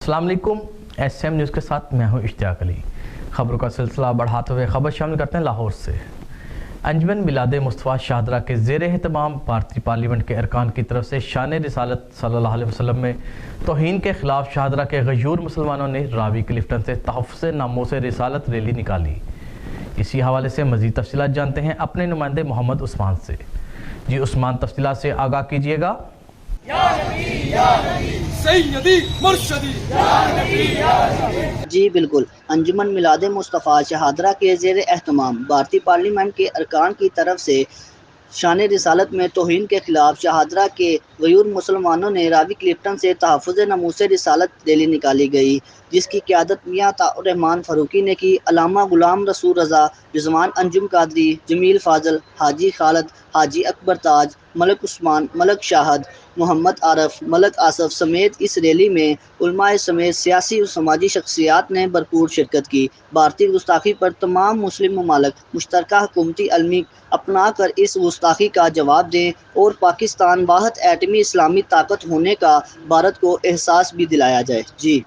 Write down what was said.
अस्सलाम वालेकुम। SM news के साथ मैं हूं इश्तियाक अली। खबरों का सिलसिला बढ़ाते हुए खबर शामिल करते हैं लाहौर से। अंजुमन मिलाद मुस्तफ़ा शाहदरा के ज़ेर एहतमाम भारतीय पार्लियामेंट के अरकान की तरफ से शान रिसालत सल्लल्लाहु अलैहि वसल्लम में तौहीन के ख़िलाफ़ शाहदरा के गयूर मुसलमानों ने रावी क्लिफ्टन से तहफ़्फ़ुज़ नामूस रिसालत रैली निकाली। इसी हवाले से मज़ीद तफ़सीलात जानते हैं अपने नुमाइंदे मोहम्मद उस्मान से। जी उस्मान, तफ़सीलात से आगाह कीजिएगा। जी बिल्कुल, अंजुमन मिलाद मुस्तफ़ा शाहदरा के ज़ेर एहतमाम भारतीय पार्लियामेंट के अरकान की तरफ से शान रिसालत में तौहीन के ख़िलाफ़ शाहदरा के गयूर मुसलमानों ने रावी क्लिफ्टन से तहफ़्फ़ुज़ नामूस रिसालत रैली निकाली गई, जिसकी क़यादत मियां ताउर रहमान फ़ारूकी ने की। अल्लामा गुलाम रसूल रज़ा, रिज़वान अंजुम कादरी, जमील फ़ाज़ल, हाजी खालिद, हाजी अकबर ताज, मलक उस्मान, मलक शाहद, मोहम्मद आरफ, मलक आसफ समेत इस रैली में उलमाए समेत सियासी और समाजी शख्सियात ने भरपूर शिरकत की। भारतीय गुस्ताखी पर तमाम मुस्लिम ममालिक मुश्तरका हुकूमती अलमी अपना कर इस गुस्ताखी का जवाब दें और पाकिस्तान वाहिद एटमी इस्लामी ताकत होने का भारत को एहसास भी दिलाया जाए। जी।